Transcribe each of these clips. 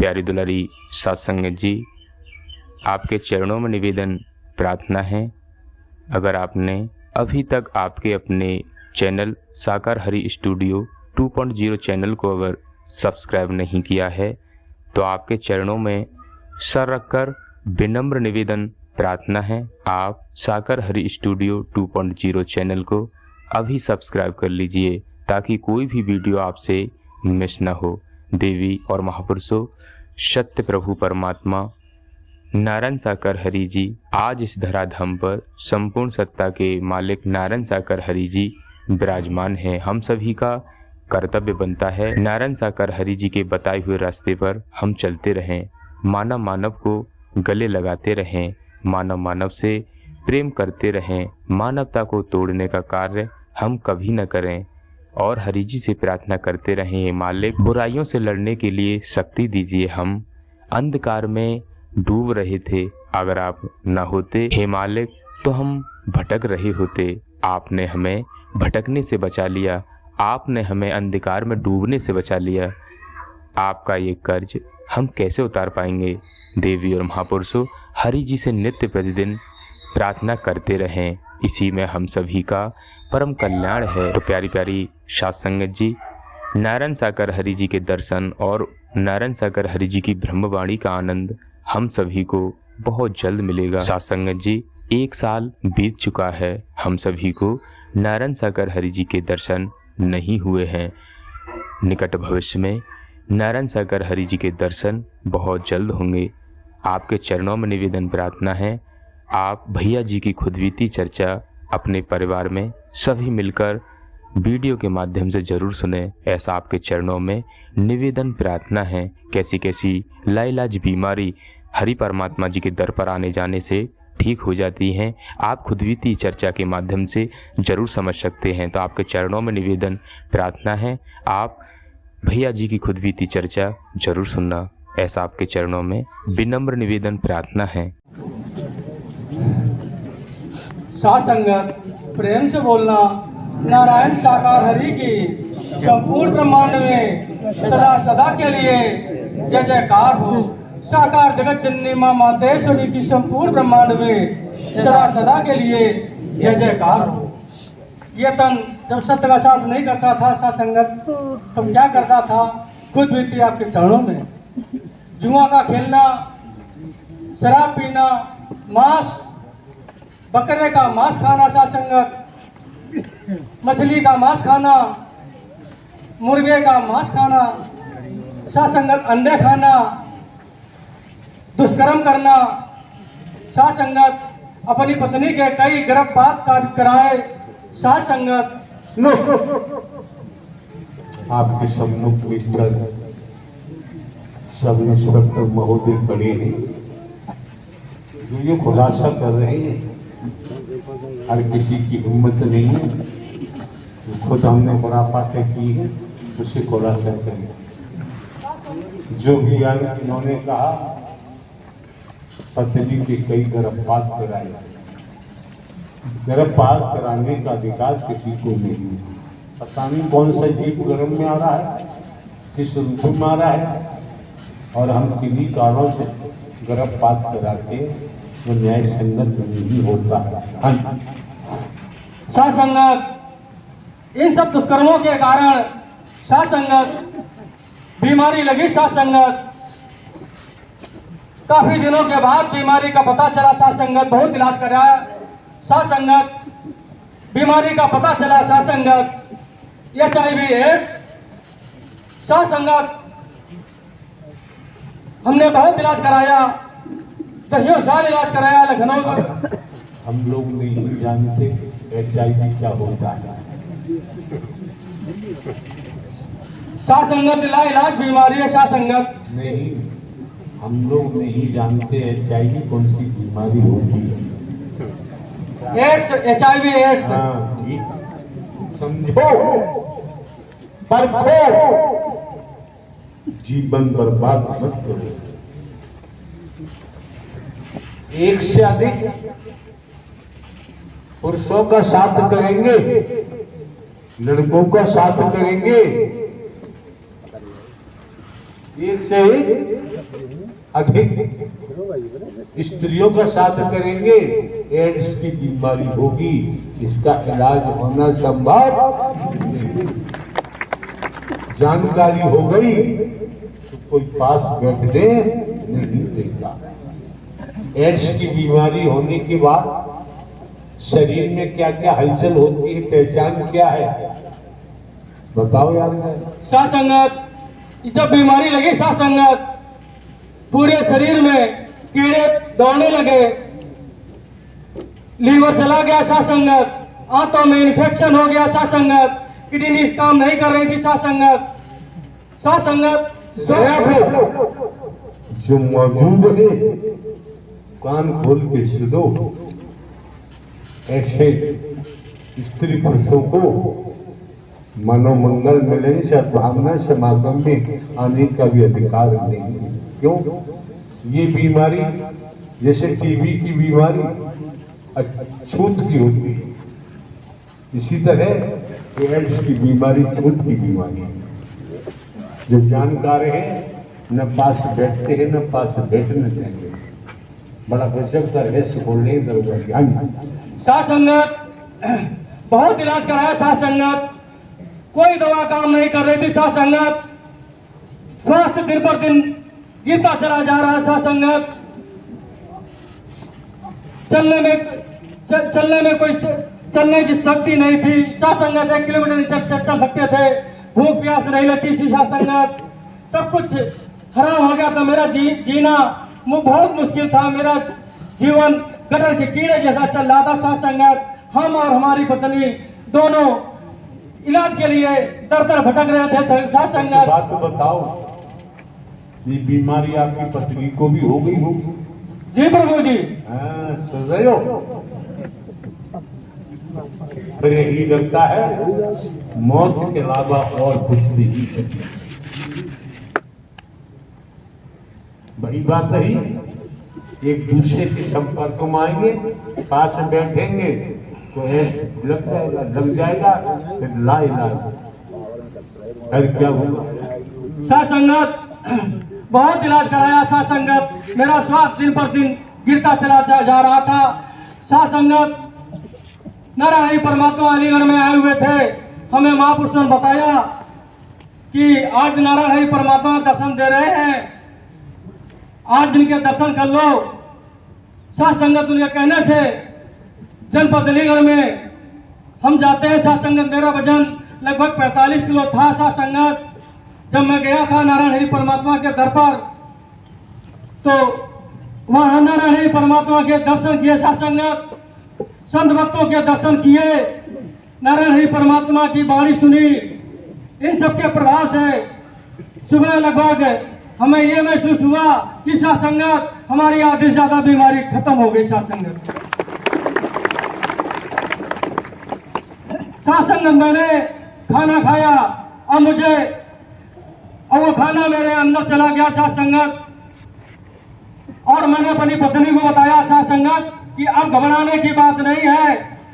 प्यारी दुलारी साथ संगत जी, आपके चरणों में निवेदन प्रार्थना है, अगर आपने अभी तक आपके अपने चैनल साकार हरि स्टूडियो 2.0 चैनल को अगर सब्सक्राइब नहीं किया है तो आपके चरणों में सर रखकर विनम्र निवेदन प्रार्थना है, आप साकार हरि स्टूडियो 2.0 चैनल को अभी सब्सक्राइब कर लीजिए ताकि कोई भी वीडियो आपसे मिस ना हो। देवी और महापुरुषों, सत्य प्रभु परमात्मा नारायण साकार हरि जी आज इस धराधाम पर संपूर्ण सत्ता के मालिक नारायण साकार हरि जी विराजमान हैं। हम सभी का कर्तव्य बनता है नारायण साकार हरि जी के बताए हुए रास्ते पर हम चलते रहें, मानव मानव को गले लगाते रहें, मानव मानव से प्रेम करते रहें, मानवता को तोड़ने का कार्य हम कभी न करें और हरि जी से प्रार्थना करते रहें, मालिक बुराइयों से लड़ने के लिए शक्ति दीजिए। हम अंधकार में डूब रहे थे, अगर आप न होते हे मालिक तो हम भटक रहे होते। आपने हमें भटकने से बचा लिया, आपने हमें अंधकार में डूबने से बचा लिया। आपका ये कर्ज हम कैसे उतार पाएंगे। देवी और महापुरुषों, हरि जी से नित्य प्रतिदिन प्रार्थना करते रहें, इसी में हम सभी का परम कल्याण है। तो प्यारी प्यारी साथ संगत जी, नारायण साकार हरि जी के दर्शन और नारायण साकार हरि जी की ब्रह्मवाणी का आनंद हम सभी को बहुत जल्द मिलेगा। साथ संगत जी, 1 साल बीत चुका है, हम सभी को नारायण साकार हरि जी के दर्शन नहीं हुए हैं। निकट भविष्य में नारायण साकार हरि जी के दर्शन बहुत जल्द होंगे। आपके चरणों में निवेदन प्रार्थना है, आप भैया जी की खुदबीती चर्चा अपने परिवार में सभी मिलकर वीडियो के माध्यम से जरूर सुने, ऐसा आपके चरणों में निवेदन प्रार्थना है। कैसी कैसी लाइलाज बीमारी हरि परमात्मा जी के दर पर आने जाने से ठीक हो जाती हैं, आप खुदबीती चर्चा के माध्यम से जरूर समझ सकते हैं। तो आपके चरणों में निवेदन प्रार्थना है, आप भैया जी की खुदबीती चर्चा जरूर सुनना, ऐसा आपके चरणों में विनम्र निवेदन प्रार्थना है। साथ संगत प्रेम से बोलना, नारायण साकार हरि की संपूर्ण ब्रह्मांड में सदा सदा के लिए जय जयकार हो। साकार जगत जननी मां मातेश्वरी की संपूर्ण ब्रह्मांड में सदा सदा के लिए जय जयकार हो। ये तन जब सत्य का साथ नहीं करता था साथ संगत, तो क्या करता था, खुद बीती आपके चरणों में। जुआ का खेलना, शराब पीना, मांस बकरे का मांस खाना साथ संगत, मछली का मांस खाना, मुर्गे का मांस खाना साथ संगत, अंडे खाना, दुष्कर्म करना साथ संगत, अपनी पत्नी के कई गर्भपात कराए साथ संगत। आपके सम्मुख मिस्टर सब इंस्पेक्टर महोदय खड़े हैं जो ये खुलासा कर रहे हैं। हर किसी की हिम्मत नहीं है, खुद हमने बातें की है, उसे खुलासा करें। जो भी आगे इन्होंने कहा पत्नी के कई गर्भपात कराए, गर्भपात कराने का अधिकार किसी को नहीं। पता नहीं कौन सा जीव गर्भ में आ रहा है, किस रूप में आ रहा है, और हम किन्हीं कारणों से गर्भपात कराते वो न्याय संगत नहीं होता है। साथ संगत इन सब दुष्कर्मों के कारण साथ संगत बीमारी लगी। साथ संगत काफी दिनों के बाद बीमारी का पता चला। साथ संगत बहुत इलाज कराया। साथ संगत बीमारी का पता चला। साथ संगत HIV एड्स। साथ संगत हमने बहुत इलाज कराया, 10 साल इलाज कराया लखनऊ में। हम लोग नहीं जानते HIV क्या होता है। साथ संगत इलाज बीमारी है। साथ संगत नहीं, हम लोग नहीं जानते HIV कौन सी बीमारी होती है। HIV AIDS. हाँ ठीक, समझो, परखो, जीवन बर्बाद मत करो। एक से अधिक पुरुषों का साथ करेंगे, लड़कों का साथ करेंगे, एक से एक अधिक स्त्रियों का साथ करेंगे, एड्स की बीमारी होगी, इसका इलाज होना संभव नहीं। जानकारी हो गई तो कोई पास बैठने नहीं देगा। एड्स की बीमारी होने के बाद शरीर में क्या क्या हलचल होती है, पहचान क्या है, बताओ यार। साथ संगत, जब बीमारी लगी साथ संगत, पूरे शरीर में कीड़े दौड़ने लगे, लीवर चला गया साथ संगत, आंतों में इन्फेक्शन हो गया साथ संगत, किडनी काम नहीं कर रही थी साथ संगत। साथ संगत जो मौजूद है कान खोल के सुनो, ऐसे स्त्री पुरुषों को मनोमंगल मिलन सद्भावना समागम में आने का भी अधिकार नहीं है। क्यों? ये बीमारी जैसे टीबी की बीमारी छूत की होती है, इसी तरह एड्स की बीमारी छूत की बीमारी है। जो जानकार है न पास बैठते हैं न पास बैठने देंगे। बड़ा गजब का रहस्य बोलने दरबार। साथ संगत बहुत इलाज कराया साथ संगत, कोई दवा काम नहीं कर रही थी साथ संगत। स्वास्थ्य दिन पर दिन गिरता चला जा रहा है साथ संगत। चलने की शक्ति नहीं थी साथ संगत। 1 किलोमीटर चल सकते थे, भूख प्यास नहीं लगती थी साथ संगत। सब कुछ खराब हो गया था। मेरा जीना बहुत मुश्किल था। मेरा जीवन गटर के कीड़े जैसा चल रहा था साथ संगत। हम और हमारी पत्नी दोनों इलाज के लिए दर दर भटक रहे थे साथ संगत। बात तो बताओ, ये बीमारी आपकी पत्नी को भी हो गई होगी? जी प्रभु जी। सुन रहे हो? फिर यही लगता है मौत के अलावा और कुछ नहीं सकती। बड़ी बात नहीं, एक दूसरे के संपर्क में आएंगे, पास में बैठेंगे तो लग जाएगा, फिर ला इलाज। फिर क्या होगा? साथ संगत बहुत इलाज कराया साथ संगत। मेरा स्वास्थ्य दिन पर दिन गिरता चला जा रहा था साथ संगत। नारायण परमात्मा अलीगढ़ में आए हुए थे। हमें महापुरुषों ने बताया कि आज नारायण परमात्मा दर्शन दे रहे हैं, आज जिनके दर्शन कर लो। साथ संगत उनके कहने से जनपद अलीगढ़ में हम जाते हैं साथ संगत। मेरा वजन लगभग 45 किलो था साथ संगत। जब मैं गया था नारायण हरि परमात्मा के दर पर, तो वहां नारायण हरि परमात्मा के दर्शन किए साथ संगत। संत भक्तों के दर्शन किए, नारायण हरि परमात्मा की वाणी सुनी। इन सबके प्रभाव से सुबह लगभग हमें ये महसूस हुआ कि साथ संगत हमारी आधी से ज्यादा बीमारी खत्म हो गई साथ संगत। साथ संगत मैंने खाना खाया और वो खाना मेरे अंदर चला गया साथ संगत। और मैंने अपनी पत्नी को बताया साथ संगत कि अब घबराने की बात नहीं है,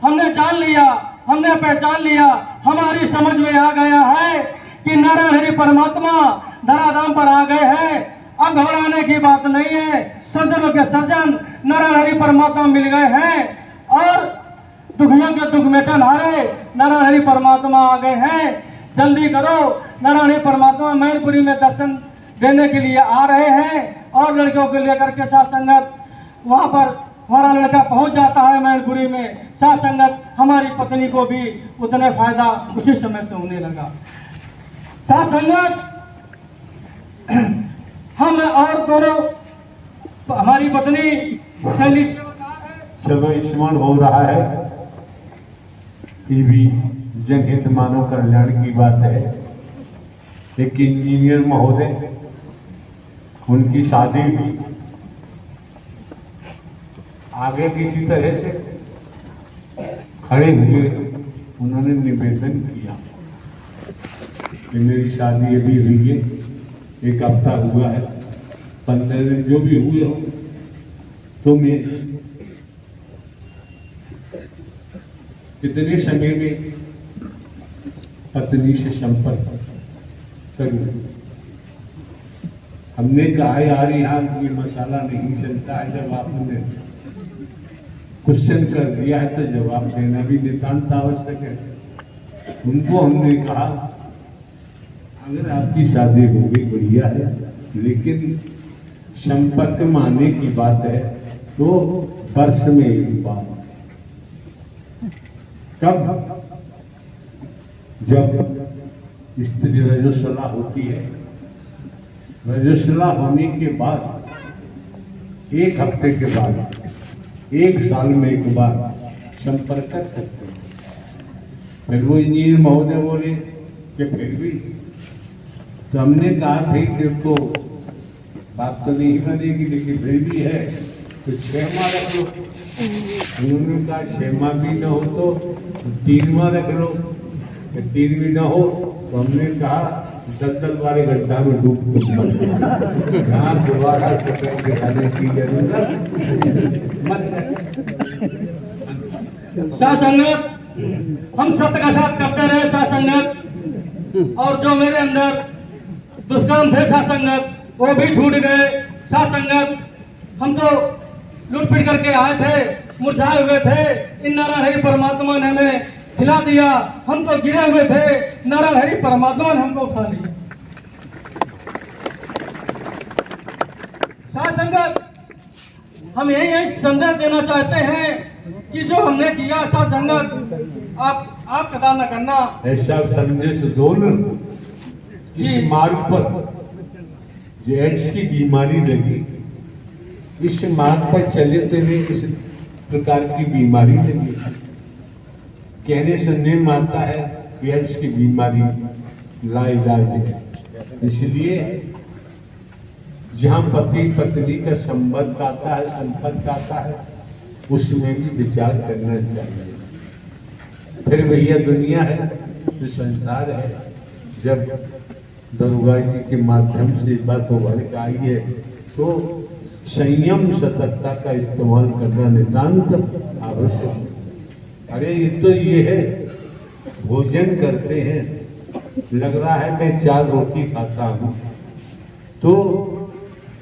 हमने जान लिया, हमने पहचान लिया, हमारी समझ में आ गया है कि नारायण हरि परमात्मा धराधाम पर आ गए हैं। अब घबराने की बात नहीं है। सज्जनों के सज्जन नारायण हरि परमात्मा मिल गए हैं और दुखियों के दुख मेटन हारे नारायण हरि परमात्मा आ गए हैं। जल्दी करो, नारायण हरि परमात्मा मैनपुरी में दर्शन देने के लिए आ रहे हैं। और लड़कियों को लेकर के साथ संगत वहां पर हमारा लड़का पहुंच जाता है मैनपुरी में साथ संगत। हमारी पत्नी को भी उतने फायदा उसी समय से होने लगा साथ संगत। हम और दोनों, हमारी पत्नी समय स्मरण हो रहा है। टीबी जनहित मानव कल्याण की बात है। एक इंजीनियर महोदय, उनकी शादी भी आगे किसी तरह से खड़े हुए उन्होंने निवेदन किया कि मेरी शादी अभी हुई है, 1 हफ्ता हुआ है, 15 दिन जो भी हुए हो, तो मैं कितने समय में पत्नी से संपर्क करूं। हमने कहा यार यहाँ कोई मसाला नहीं चलता है। जब आपने क्वेश्चन कर दिया है तो जवाब देना भी नितांत आवश्यक है। उनको हमने कहा अगर आपकी शादी हो गई बढ़िया है, लेकिन संपर्क में आने की बात है तो वर्ष में एक बार। कब? जब स्त्री रजस्वला होती है, रजस्वला होने के बाद 1 हफ्ते के बाद 1 साल में एक बार संपर्क कर सकते हैं। फिर वो इंजीनियर महोदय बोले कि फिर भी, तो हमने कहा भाई देखो बात तो नहीं बनेगी, लेकिन फिर भी है तो 6 माह रख लो। उन्होंने कहा 6 माह भी ना हो तो 3 माह रख लो, 3 भी ना हो तो हमने कहा दलदल वाले गड्ढा में डूब के जहाँ दोबारा चक्कर दिखाने की जरूरत मत है। सासंगत हम सत्य का साथ करते रहे सासंगत, और जो मेरे अंदर दुष्कर्म थे सासंगत वो भी छूट गए सासंगत। हम तो लूट पीट करके आए थे, मुरझाए हुए थे, इन नारायण हरि परमात्मा ने हमें खिला दिया। हम तो गिरे हुए थे, नारायण हरि परमात्मा ने हमको उठा लिया। सासंगत हम यही संदेश देना चाहते हैं कि जो हमने किया सासंगत आप कदा न करना। ऐसा संदेश दो न, इस मार्ग पर जो एड्स की बीमारी लगी, इस मार्ग पर चले तो इस प्रकार की बीमारी लगी। कहने सुनने में आता है कि एड्स की बीमारी लाइलाज है। इसलिए जहां पति पत्नी का संबंध आता है, संपर्क आता है, उसमें भी विचार करना चाहिए। फिर भैया दुनिया है, तो संसार है। जब दुर्गा जी के माध्यम से बात उभर के आई है तो संयम सतर्कता का इस्तेमाल करना नितांत आवश्यक है। अरे ये है, भोजन करते हैं, लग रहा है मैं 4 रोटी खाता हूं, तो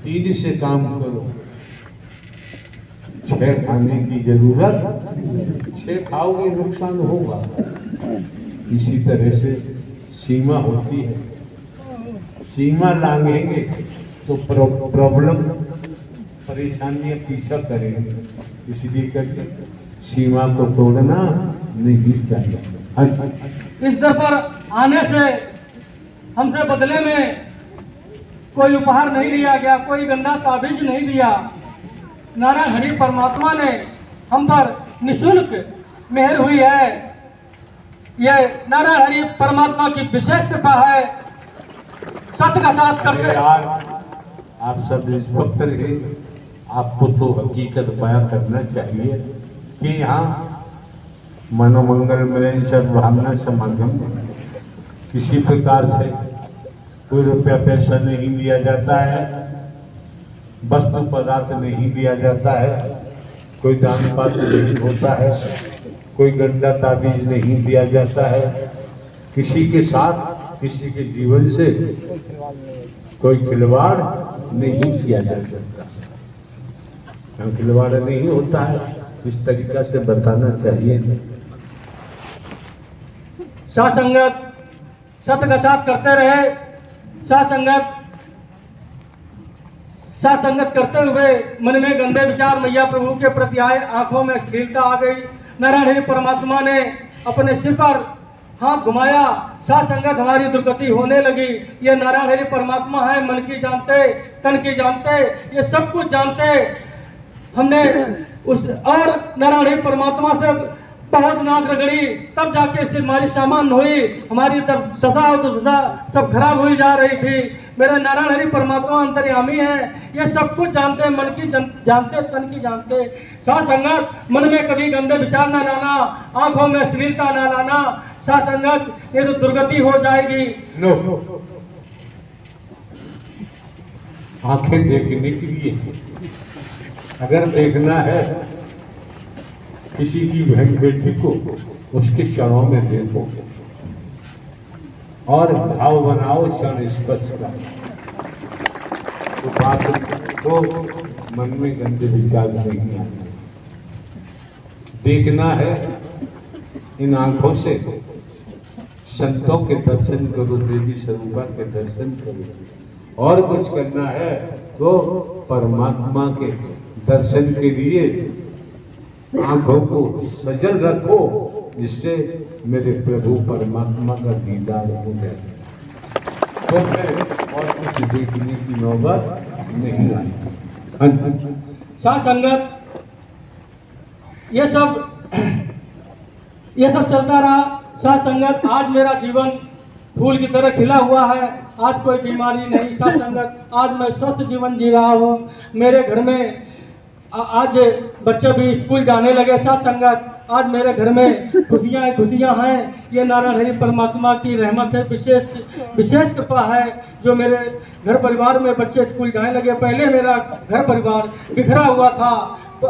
3 से काम करो। 6 खाने की जरूरत, 6 खाओगे नुकसान होगा। इसी तरह से सीमा होती है, सीमा लांघेंगे तो प्रॉब्लम परेशानियां पीछा करेंगे। इसलिए करके सीमा को तोड़ना नहीं चाहिए। इस दर पर आने से हमसे बदले में कोई उपहार नहीं लिया गया, कोई गंदा ताबीज नहीं दिया। नारायण हरि परमात्मा ने हम पर निःशुल्क मेहर हुई है। ये नारायण हरि परमात्मा की विशेष कृपा है। सत्य का साथ करके आप सब इंस्पेक्टर हैं, आपको तो हकीकत बयां करना चाहिए कि यहाँ मनोमंगल मिलन सद्भावना समागम में किसी प्रकार से कोई रुपया पैसा नहीं दिया जाता है, वस्तु पदार्थ नहीं दिया जाता है, कोई दान पात्र नहीं होता है, कोई गंदा ताबीज नहीं दिया जाता है। किसी के साथ, किसी के जीवन से कोई खिलवाड़ नहीं किया जा सकता। खिलवाड़ नहीं होता है, इस तरीका से बताना चाहिए। सासंगत सत्य का साथ करते रहे। सासंगत करते हुए मन में गंदे विचार मैया प्रभु के प्रति आए, आंखों में अश्लीलता आ गई। नारायण हरि परमात्मा ने अपने सिर पर हाथ घुमाया, सासंगत हमारी दुर्गति होने लगी। ये नारायण हरि परमात्मा है, मन की जानते, तन की जानते, ये सब कुछ जानते। हमने उस और नारायण हरि परमात्मा से बहुत नाक रगड़ी, तब जाके इससे हमारी सामान्य हुई। हमारी दशा और दुर्दशा सब खराब हुई जा रही थी। मेरे नारायण हरि परमात्मा अंतर्यामी है, ये सब कुछ जानते, मन की जानते, तन की जानते। सासंगत मन में कभी गंदे विचार ना लाना, आंखों में अश्लीलता ना लाना। सासंगत ये तो दुर्गति हो जाएगी। नो, आंखें देखने के लिए, अगर देखना है किसी की बहन बेटी को, उसके चरणों में देखो और भाव बनाओ क्षण स्पर्श का। तो बात को मन में गंदे विचार नहीं आते। देखना है इन आंखों से, संतों के दर्शन करो, देवी स्वरूपा के दर्शन करो। और कुछ करना है तो परमात्मा के दर्शन के लिए आंखों को सजल रखो, जिससे मेरे प्रभु परमात्मा का दीदार हो जाए। तो फिर और कुछ देखने की नौबत नहीं आई। हाँ जी। साथ संगत ये सब चलता रहा। साथ संगत आज मेरा जीवन फूल की तरह खिला हुआ है। आज कोई बीमारी नहीं। साथ संगत आज मैं स्वस्थ जीवन जी रहा हूँ। मेरे घर में आज बच्चे भी स्कूल जाने लगे। साथ संगत आज मेरे घर में खुशियाँ हैं। ये नारायण हरि परमात्मा की रहमत है, विशेष कृपा है जो मेरे घर परिवार में बच्चे स्कूल जाने लगे। पहले मेरा घर परिवार बिखरा हुआ था, तो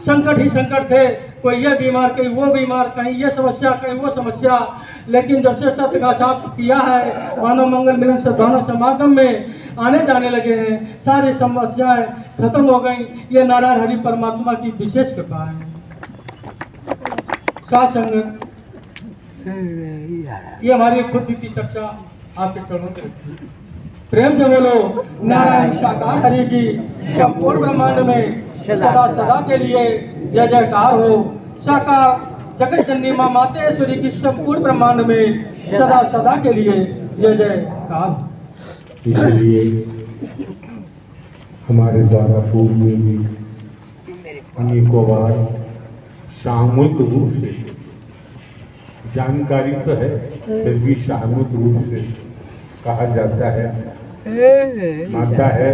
संकट ही संकट थे। कोई ये बीमार, कहीं वो बीमार, कहीं ये समस्या, कहीं वो समस्या। लेकिन जब से सत्य का साथ किया है, मानव मंगल मिलन सद्भावना समागम में आने जाने लगे हैं, सारी समस्याएं खत्म हो गई। ये नारायण हरि परमात्मा की विशेष कृपा है। साथ संगत ये हमारी खुद की चर्चा आपके चरणों में रखी। प्रेम से बोलो नारायण साकार हरि की संपूर्ण ब्रह्मांड में सदा सदा के लिए जय जयकार हो। साकार जगत जननी मां मातेश्वरी की संपूर्ण ब्रह्मांड में सदा सदा के लिए जय जयकार। इसलिए हमारे द्वारा पूर्व में भी अनेकों बार सामूहिक रूप से जानकारी तो है, फिर भी सामूहिक रूप से कहा जाता है माता है,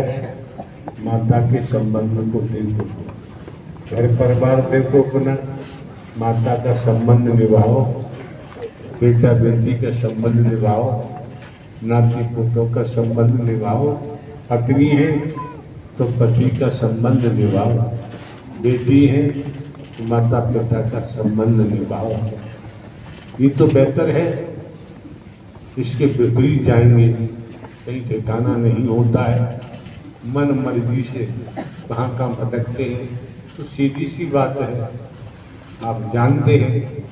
माता के संबंध को देखो, घर परिवार देखो अपना, माता का संबंध निभाओ, बेटा बेटी का संबंध निभाओ, नाती पुतों का संबंध निभाओ, पत्नी है तो पति का संबंध निभाओ, बेटी है तो माता पिता का संबंध निभाओ। ये तो बेहतर है। इसके विपरीत जाएंगे कहीं ठिकाना नहीं होता है, मन मर्जी से कहाँ कहाँ भटकते हैं। तो सीधी सी बात है, आप जानते हैं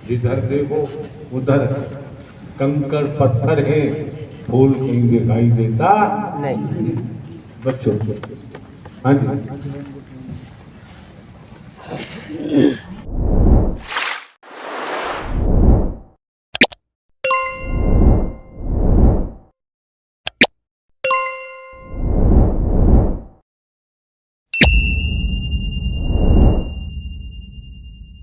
जिधर देखो उधर कंकड़ पत्थर है, फूल कहीं दिखाई देता नहीं। बच्चों हाँ जी।